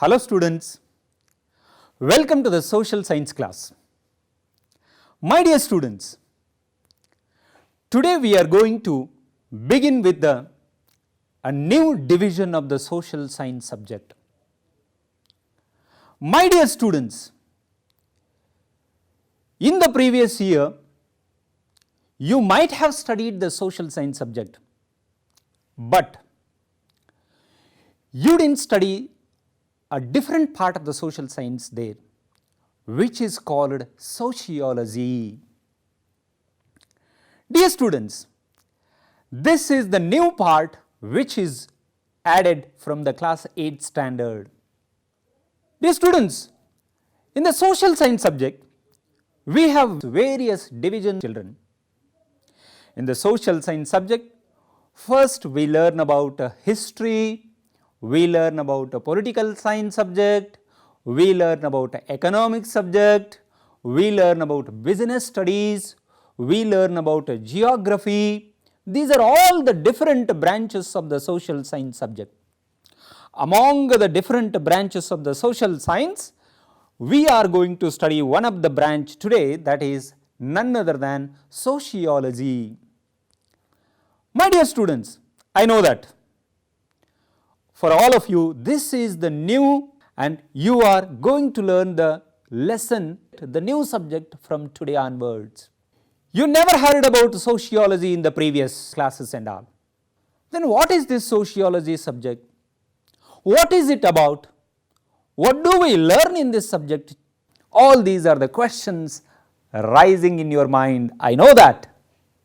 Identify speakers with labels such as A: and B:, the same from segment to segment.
A: Hello students, welcome to the social science class. My dear students, today we are going to begin with a new division of the social science subject. My dear students, in the previous year, you might have studied the social science subject, but you didn't study a different part of the social science there, which is called sociology. Dear students, this is the new part which is added from the class 8 standard. Dear students, in the social science subject, we have various division children. In the social science subject, first we learn about history, we learn about a political science subject, we learn about economic subject, we learn about business studies, we learn about geography. These are all the different branches of the social science subject. Among the different branches of the social science, we are going to study one of the branch today, that is none other than sociology. My dear students, I know that for all of you, this is the new and you are going to learn the lesson, the new subject from today onwards. You never heard about sociology in the previous classes and all. Then what is this sociology subject? What is it about? What do we learn in this subject? All these are the questions rising in your mind. I know that.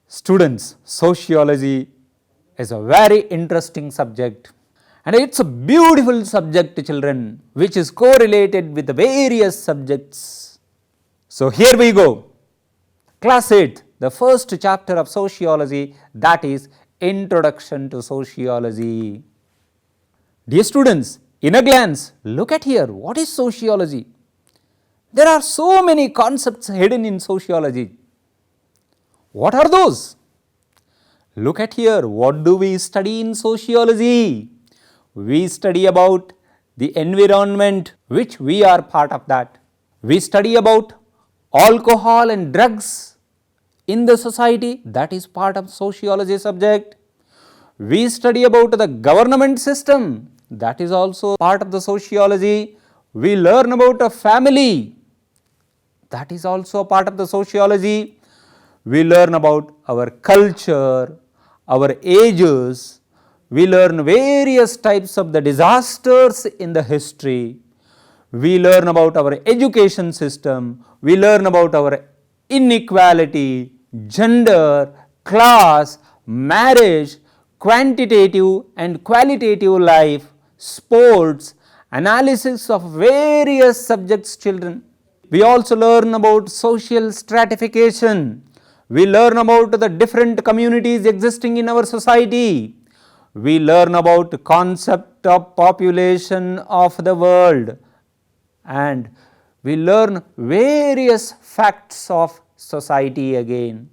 A: Students, sociology is a very interesting subject. And it's a beautiful subject, children, which is correlated with the various subjects. So here we go. Class 8, the first chapter of sociology, that is Introduction to Sociology. Dear students, in a glance, look at here, what is sociology? There are so many concepts hidden in sociology. What are those? Look at here, what do we study in sociology? We study about the environment, which we are part of that. We study about alcohol and drugs in the society, that is part of sociology subject. We study about the government system, that is also part of the sociology. We learn about a family, that is also part of the sociology. We learn about our culture, our ages. We learn various types of the disasters in the history. We learn about our education system. We learn about our inequality, gender, class, marriage, quantitative and qualitative life, sports, analysis of various subjects, children. We also learn about social stratification. We learn about the different communities existing in our society. We learn about the concept of population of the world, and we learn various facts of society again.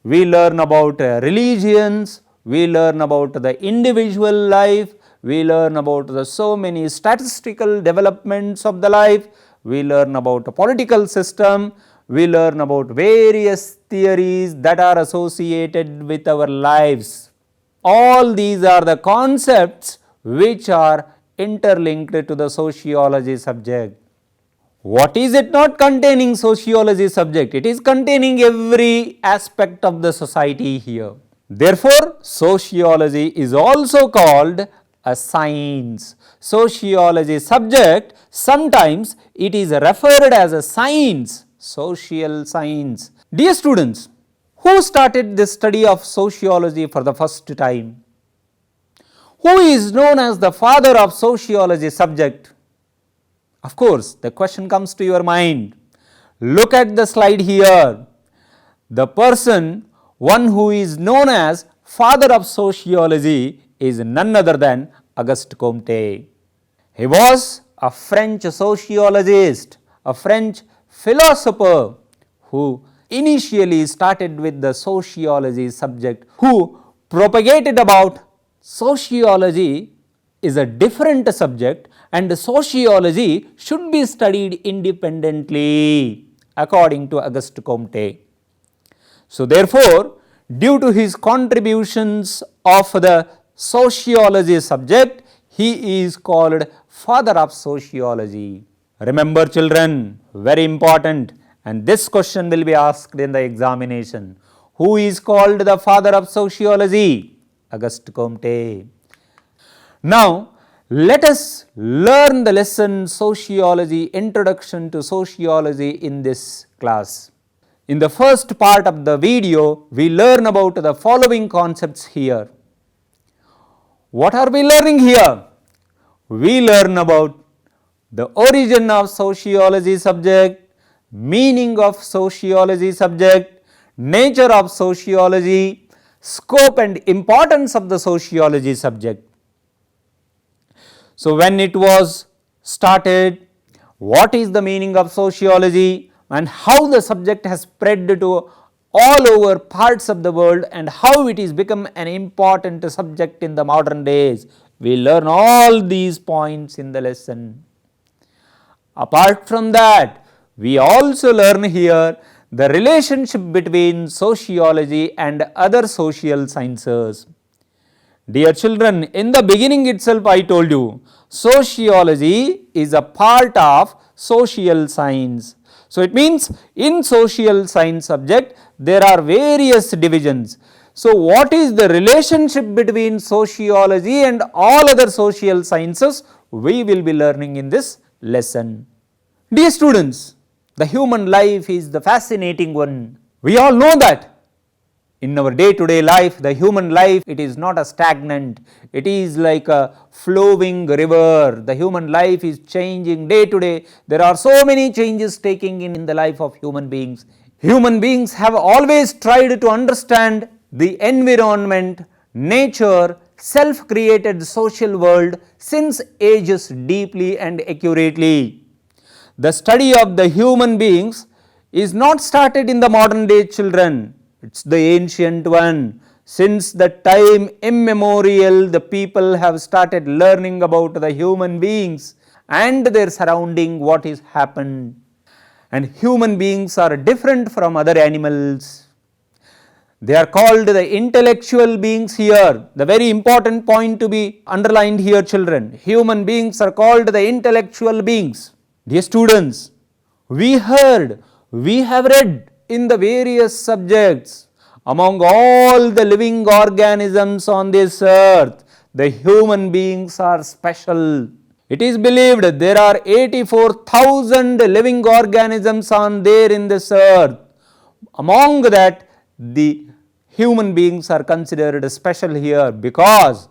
A: We learn about religions, we learn about the individual life, we learn about the so many statistical developments of the life, we learn about the political system, we learn about various theories that are associated with our lives. All these are the concepts which are interlinked to the sociology subject. What is it not containing sociology subject? It is containing every aspect of the society here. Therefore, sociology is also called a science. Sociology subject, sometimes it is referred as a science, social science. Dear students, who started the study of sociology for the first time? Who is known as the father of sociology subject? Of course, the question comes to your mind. Look at the slide here. The person, one who is known as father of sociology, is none other than Auguste Comte. He was a French sociologist, a French philosopher who initially started with the sociology subject, who propagated about sociology is a different subject and sociology should be studied independently according to Auguste Comte. So therefore, due to his contributions of the sociology subject, he is called father of sociology. Remember children, very important, and this question will be asked in the examination. Who is called the father of sociology? Auguste Comte. Now, let us learn the lesson Sociology, Introduction to Sociology in this class. In the first part of the video, we learn about the following concepts here. What are we learning here? We learn about the origin of sociology subject, meaning of sociology subject, nature of sociology, scope and importance of the sociology subject. So when it was started, what is the meaning of sociology and how the subject has spread to all over parts of the world and how it is become an important subject in the modern days. We learn all these points in the lesson. Apart from that, we also learn here the relationship between sociology and other social sciences. Dear children, in the beginning itself I told you, sociology is a part of social science. So it means in social science subject there are various divisions. So what is the relationship between sociology and all other social sciences? We will be learning in this lesson. Dear students, the human life is the fascinating one. We all know that. In our day-to-day life, the human life, it is not a stagnant, it is like a flowing river. The human life is changing day to day. There are so many changes taking in the life of human beings. Human beings have always tried to understand the environment, nature, self-created social world since ages deeply and accurately. The study of the human beings is not started in the modern day children. It's the ancient one. Since the time immemorial, the people have started learning about the human beings and their surrounding, what is happened. And human beings are different from other animals. They are called the intellectual beings here. The very important point to be underlined here, children. Human beings are called the intellectual beings. Dear students, we have read in the various subjects, among all the living organisms on this earth, the human beings are special. It is believed there are 84,000 living organisms on there in this earth. Among that, the human beings are considered special here because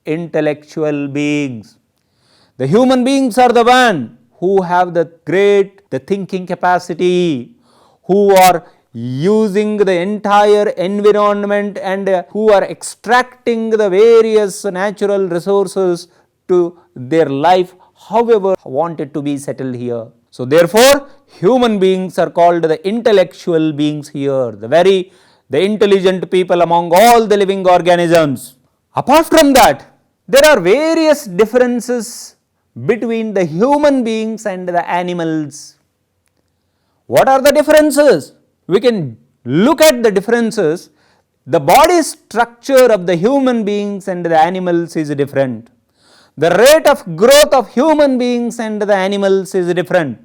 A: intellectual beings. The human beings are the one who have the thinking capacity, who are using the entire environment and who are extracting the various natural resources to their life however wanted to be settled here. So therefore, human beings are called the intellectual beings here, the intelligent people among all the living organisms. Apart from that, there are various differences between the human beings and the animals. What are the differences? We can look at the differences. The body structure of the human beings and the animals is different. The rate of growth of human beings and the animals is different.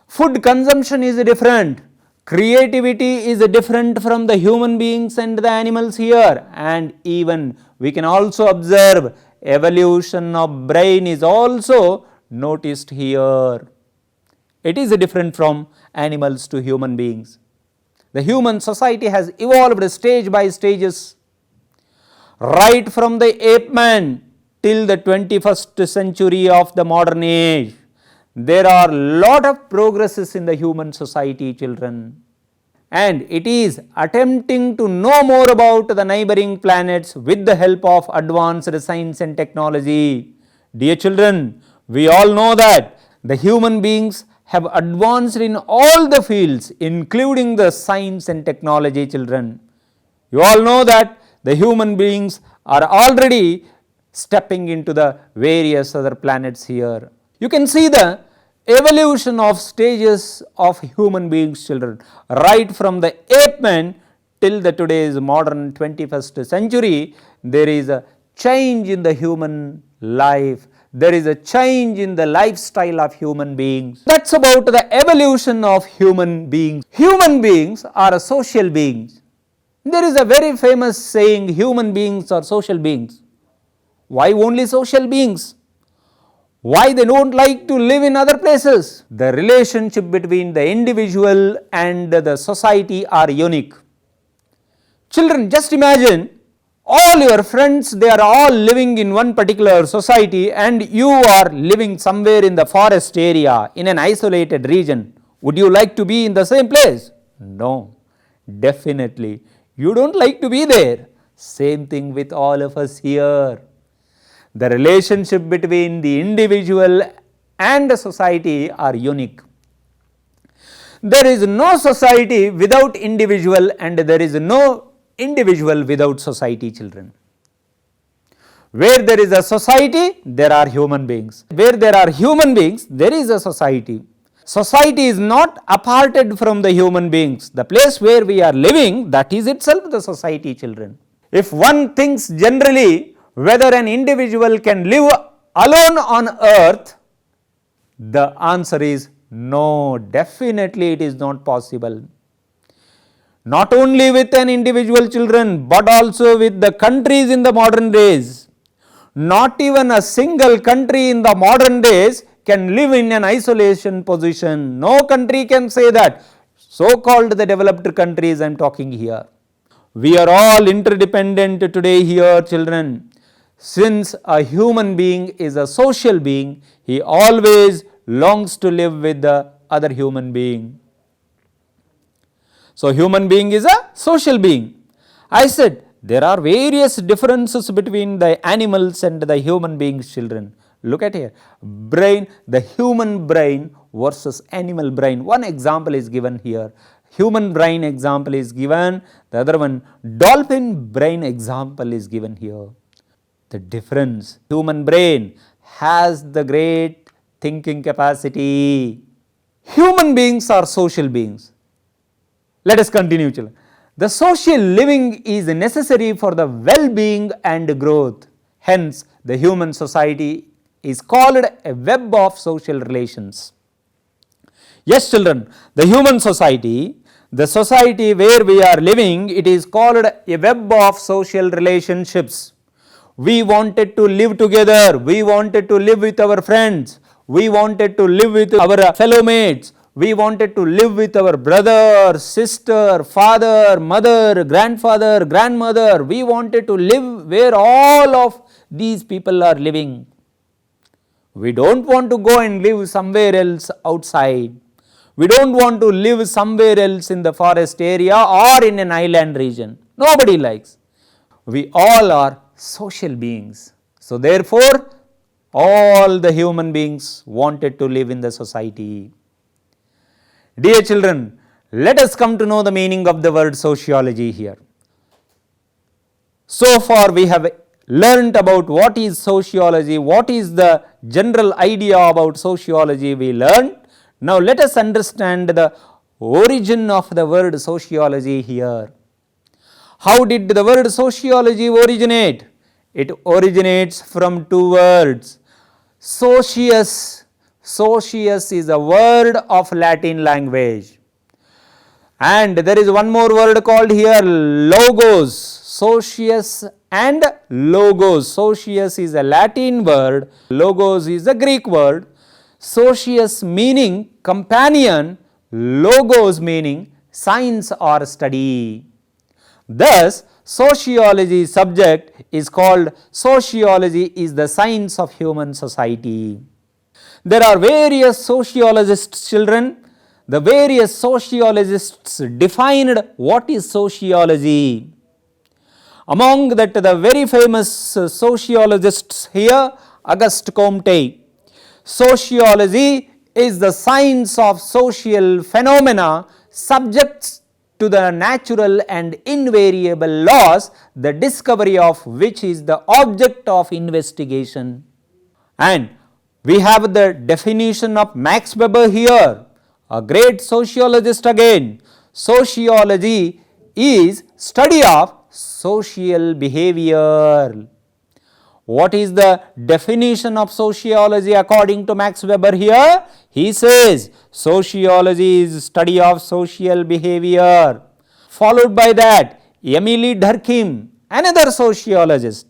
A: Food consumption is different. Creativity is different from the human beings and the animals here. And even we can also observe evolution of brain is also noticed here. It is different from animals to human beings. The human society has evolved stage by stages, right from the ape man till the 21st century of the modern age. There are lot of progresses in the human society, children. And it is attempting to know more about the neighboring planets with the help of advanced science and technology. Dear children, we all know that the human beings have advanced in all the fields, including the science and technology, children. You all know that the human beings are already stepping into the various other planets here. You can see the evolution of stages of human beings, children, right from the ape man till the today's modern 21st century. There is a change in the human life. There is a change in the lifestyle of human beings. That's about the evolution of human beings. Human beings are social beings. There is a very famous saying, human beings are social beings. Why only social beings? Why they don't like to live in other places? The relationship between the individual and the society are unique. Children, just imagine all your friends, they are all living in one particular society and you are living somewhere in the forest area in an isolated region. Would you like to be in the same place? No, definitely. You don't like to be there. Same thing with all of us here. The relationship between the individual and the society are unique. There is no society without individual and there is no individual without society, children. Where there is a society, there are human beings. Where there are human beings, there is a society. Society is not aparted from the human beings. The place where we are living, that is itself the society, children. If one thinks generally whether an individual can live alone on earth, the answer is no, definitely it is not possible. Not only with an individual, children, but also with the countries in the modern days. Not even a single country in the modern days can live in an isolation position. No country can say that. So-called the developed countries I am talking here. We are all interdependent today here, children. Since a human being is a social being, he always longs to live with the other human being. So, human being is a social being. I said there are various differences between the animals and the human beings, children. Look at here, brain, the human brain versus animal brain. One example is given here. Human brain example is given, the other one dolphin brain example is given here. The difference, human brain has the great thinking capacity. Human beings are social beings. Let us continue, children. The social living is necessary for the well-being and growth. Hence, the human society is called a web of social relations. Yes, children, the human society, the society where we are living, it is called a web of social relationships. We wanted to live together. We wanted to live with our friends. We wanted to live with our fellow mates. We wanted to live with our brother, sister, father, mother, grandfather, grandmother. We wanted to live where all of these people are living. We don't want to go and live somewhere else outside. We don't want to live somewhere else in the forest area or in an island region. Nobody likes. We all are social beings. So therefore, all the human beings wanted to live in the society. Dear children, let us come to know the meaning of the word sociology here. So far we have learnt about what is sociology, what is the general idea about sociology we learned. Now let us understand the origin of the word sociology here. How did the word sociology originate? It originates from two words. Socius. Socius is a word of Latin language. And there is one more word called here logos. Socius and logos. Socius is a Latin word. Logos is a Greek word. Socius meaning companion. Logos meaning science or study. Thus, sociology subject is called sociology is the science of human society. There are various sociologists, children. The various sociologists defined what is sociology. Among that, the very famous sociologists here, Auguste Comte. Sociology is the science of social phenomena, subjects to the natural and invariable laws, the discovery of which is the object of investigation. And we have the definition of Max Weber here, a great sociologist again. Sociology is study of social behavior. What is the definition of sociology according to Max Weber here? He says sociology is study of social behavior. Followed by that, Emily Durkheim, another sociologist,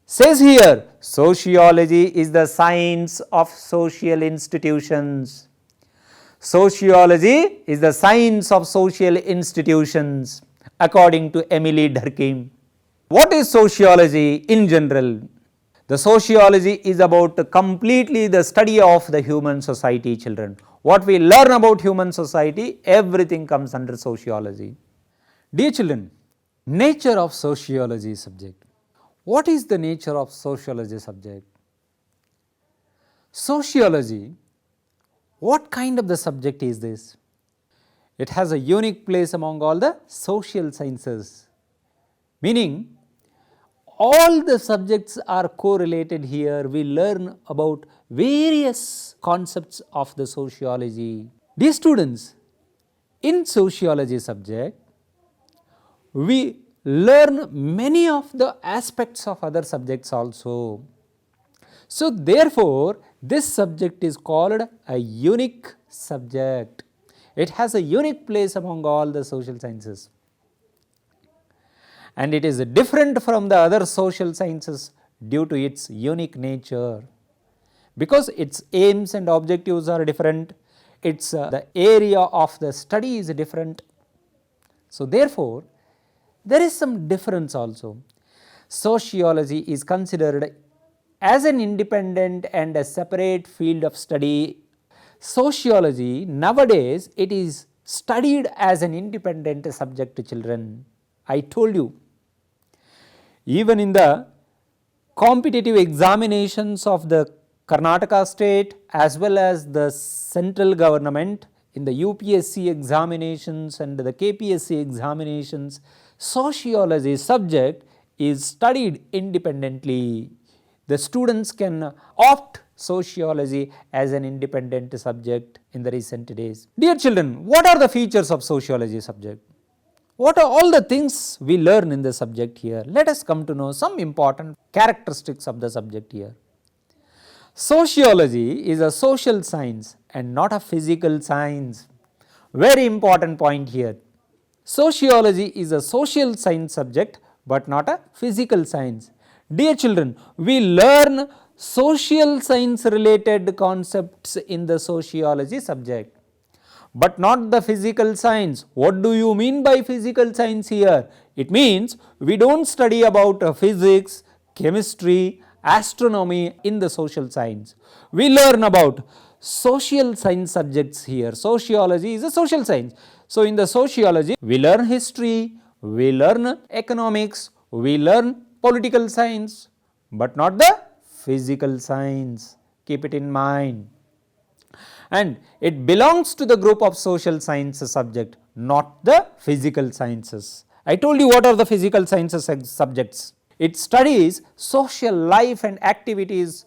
A: says here sociology is the science of social institutions. Sociology is the science of social institutions according to Emily Durkheim. What is sociology in general? The sociology is about completely the study of the human society, children. What we learn about human society, everything comes under sociology. Dear children, nature of sociology subject. What is the nature of sociology subject? Sociology, what kind of the subject is this? It has a unique place among all the social sciences, meaning all the subjects are correlated here. We learn about various concepts of the sociology. Dear students, in sociology subject, we learn many of the aspects of other subjects also. So therefore, this subject is called a unique subject. It has a unique place among all the social sciences. And it is different from the other social sciences due to its unique nature, because its aims and objectives are different, its the area of the study is different. So therefore, there is some difference also. Sociology is considered as an independent and a separate field of study. Sociology nowadays, it is studied as an independent subject, children. I told you, even in the competitive examinations of the Karnataka state as well as the central government, in the UPSC examinations and the KPSC examinations, sociology subject is studied independently. The students can opt sociology as an independent subject in the recent days. Dear children, what are the features of sociology subject? What are all the things we learn in the subject here? Let us come to know some important characteristics of the subject here. Sociology is a social science and not a physical science. Very important point here. Sociology is a social science subject but not a physical science. Dear children, we learn social science related concepts in the sociology subject, but not the physical science. What do you mean by physical science here? It means we do not study about physics, chemistry, astronomy in the social science. We learn about social science subjects here. Sociology is a social science. So in the sociology, we learn history, we learn economics, we learn political science, but not the physical science. Keep it in mind. And it belongs to the group of social sciences subject, not the physical sciences. I told you what are the physical sciences subjects. It studies social life and activities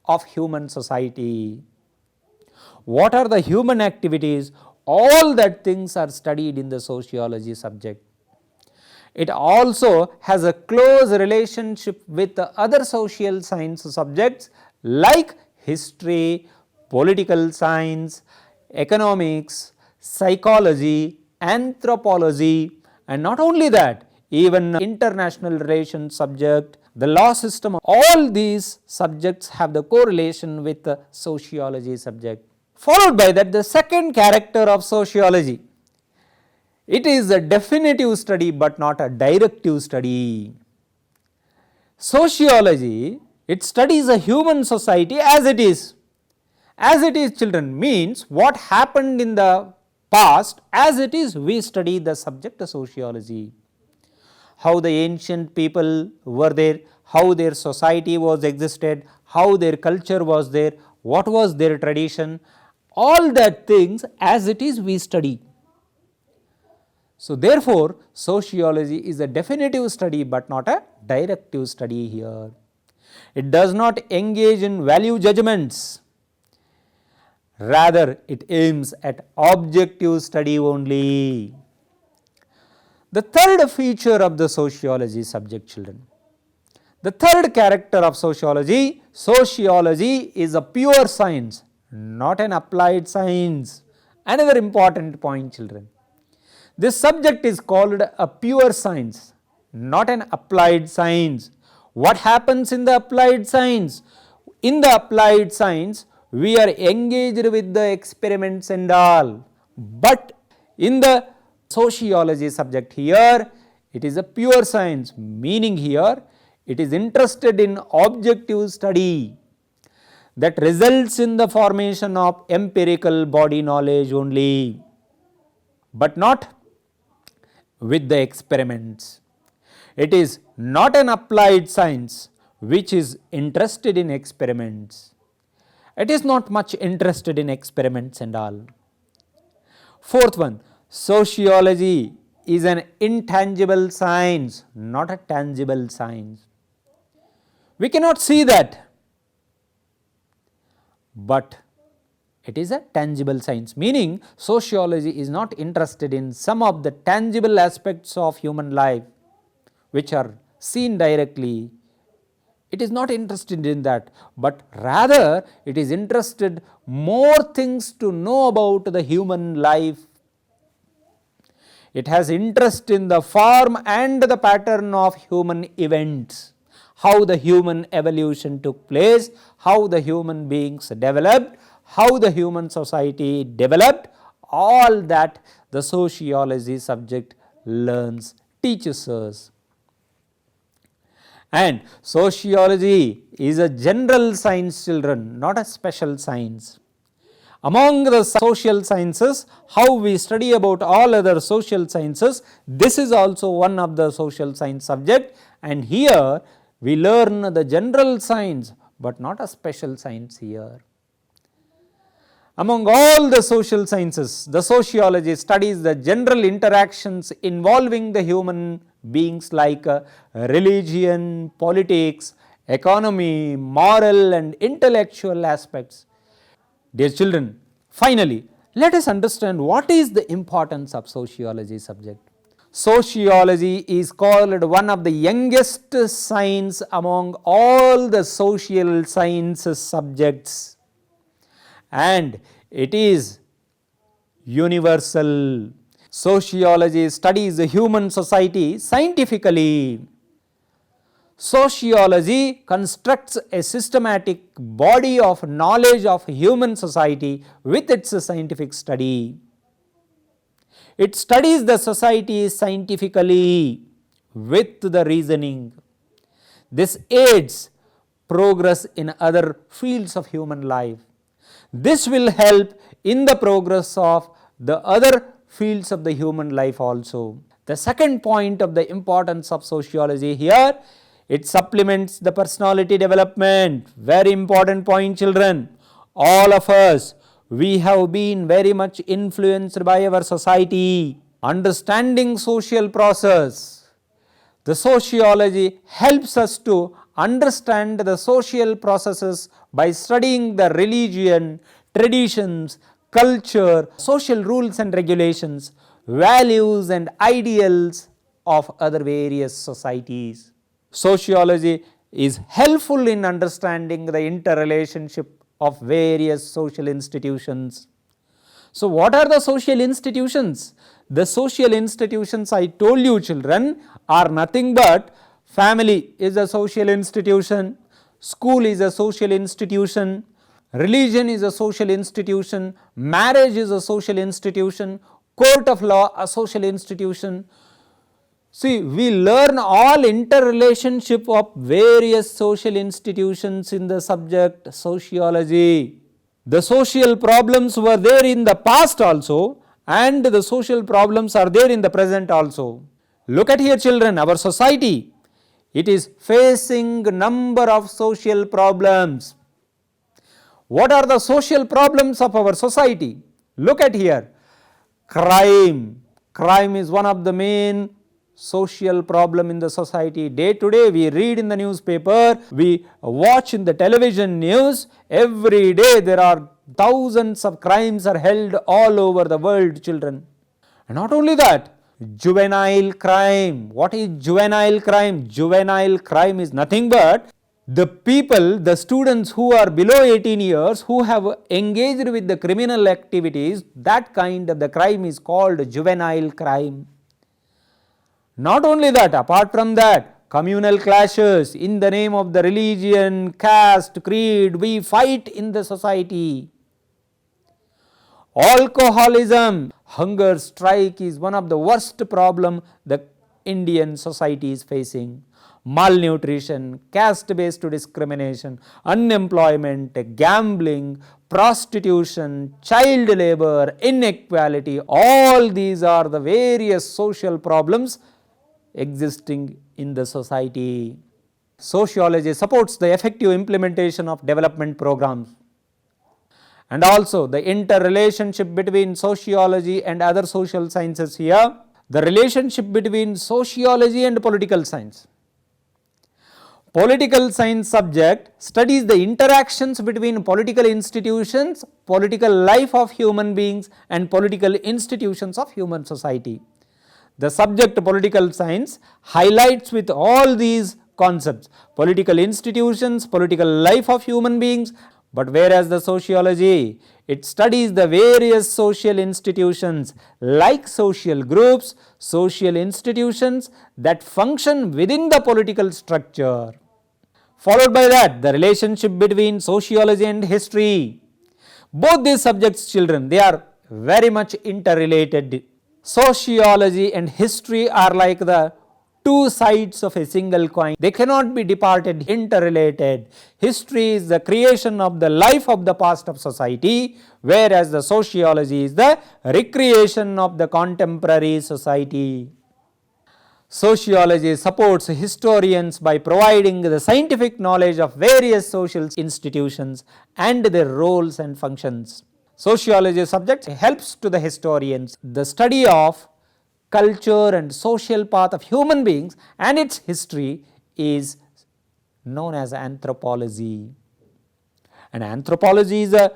A: of human society. What are the human activities? All that things are studied in the sociology subject. It also has a close relationship with the other social science subjects like history, political science, economics, psychology, anthropology, and not only that, even international relations subject, the law system, all these subjects have the correlation with the sociology subject. Followed by that, the second character of sociology. It is a definitive study but not a directive study. Sociology, it studies a human society as it is. As it is, children, means what happened in the past, as it is we study the subject of sociology. How the ancient people were there, how their society was existed, how their culture was there, what was their tradition, all that things as it is we study. So therefore, sociology is a definitive study but not a directive study here. It does not engage in value judgments. Rather, it aims at objective study only. The third feature of the sociology subject, children. The third character of sociology, sociology is a pure science, not an applied science. Another important point, children. This subject is called a pure science, not an applied science. What happens in the applied science? In the applied science, we are engaged with the experiments and all. But in the sociology subject here, it is a pure science, meaning here it is interested in objective study that results in the formation of empirical body knowledge only, but not with the experiments. It is not an applied science which is interested in experiments. It is not much interested in experiments and all. Fourth one, sociology is an intangible science, not a tangible science. We cannot see that, but it is a tangible science, meaning sociology is not interested in some of the tangible aspects of human life which are seen directly. It is not interested in that, but rather it is interested more things to know about the human life. It has interest in the form and the pattern of human events, how the human evolution took place, how the human beings developed, how the human society developed. All that the sociology subject learns, teaches us. And sociology is a general science, children, not a special science. Among the social sciences, how we study about all other social sciences, this is also one of the social science subject, and here we learn the general science but not a special science here. Among all the social sciences, the sociology studies the general interactions involving the human beings like religion, politics, economy, moral and intellectual aspects. Dear children, finally, let us understand what is the importance of sociology subject. Sociology is called one of the youngest science among all the social sciences subjects, and it is universal. Sociology studies the human society scientifically. Sociology constructs a systematic body of knowledge of human society with its scientific study. It studies the society scientifically with the reasoning. This aids progress in other fields of human life. This will help in the progress of the other fields of the human life also. The second point of the importance of sociology here, it supplements the personality development. Very important point, children. All of us, we have been very much influenced by our society. Understanding social process, the sociology helps us to understand the social processes by studying the religion, traditions, culture, social rules and regulations, values and ideals of other various societies. Sociology is helpful in understanding the interrelationship of various social institutions. So what are the social institutions? The social institutions, I told you, children, are nothing but family is a social institution, school is a social institution, religion is a social institution, marriage is a social institution, court of law a social institution. See, we learn all interrelationship of various social institutions in the subject sociology. The social problems were there in the past also, and the social problems are there in the present also. Look at here, children, our society, it is facing number of social problems. What are the social problems of our society? Look at here, crime, Crime is one of the main social problem in the society. Day to day we read in the newspaper, we watch in the television news, every day there are thousands of crimes are held all over the world, children. And not only that, juvenile crime. What is juvenile crime? Juvenile crime is nothing but the people, the students who are below 18 years who have engaged with the criminal activities, that kind of the crime is called juvenile crime. Not only that, apart from that, communal clashes in the name of the religion, caste, creed, we fight in the society. Alcoholism, hunger strike is one of the worst problem the Indian society is facing. Malnutrition, caste-based discrimination, unemployment, gambling, prostitution, child labor, inequality, all these are the various social problems existing in the society. Sociology supports the effective implementation of development programs. And also the interrelationship between sociology and other social sciences here, the relationship between sociology and political science. Political science subject studies the interactions between political institutions, political life of human beings and political institutions of human society. The subject political science highlights with all these concepts, political institutions, political life of human beings, but whereas the sociology, it studies the various social institutions like social groups, social institutions that function within the political structure. Followed by that, the relationship between sociology and history. Both these subjects, children, they are very much interrelated. Sociology and history are like the two sides of a single coin. They cannot be departed, interrelated. History is the creation of the life of the past of society, whereas the sociology is the recreation of the contemporary society. Sociology supports historians by providing the scientific knowledge of various social institutions and their roles and functions. Sociology subject helps to the historians the study of culture and social path of human beings, and its history is known as anthropology. And anthropology is a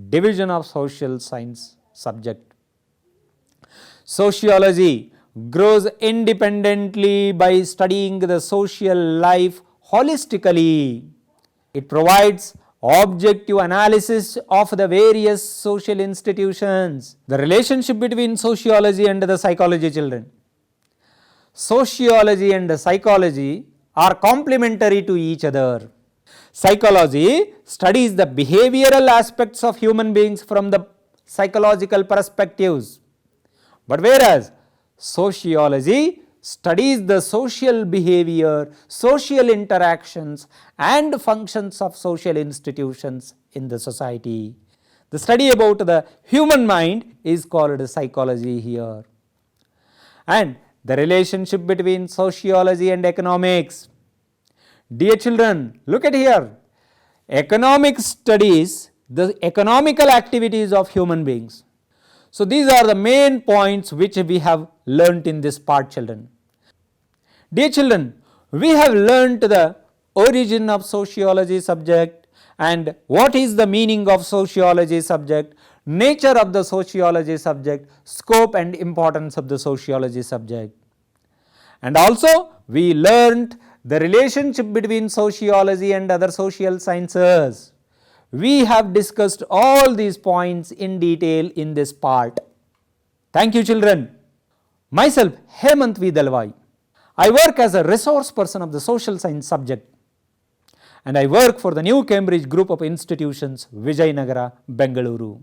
A: division of social science subject. Sociology grows independently by studying the social life holistically. It provides objective analysis of the various social institutions. The relationship between sociology and the psychology, children. Sociology and psychology are complementary to each other. Psychology studies the behavioral aspects of human beings from the psychological perspectives, but whereas sociology studies the social behavior, social interactions and functions of social institutions in the society. The study about the human mind is called psychology here. And the relationship between sociology and economics. Dear children, look at here. Economics studies the economical activities of human beings. So these are the main points which we have learnt in this part, children. Dear children, we have learnt the origin of sociology subject and what is the meaning of sociology subject, nature of the sociology subject, scope and importance of the sociology subject. And also we learnt the relationship between sociology and other social sciences. We have discussed all these points in detail in this part. Thank you, children. Myself, Hemant V. Dalwai. I work as a resource person of the social science subject, and I work for the New Cambridge Group of Institutions, Vijayanagara, Bengaluru.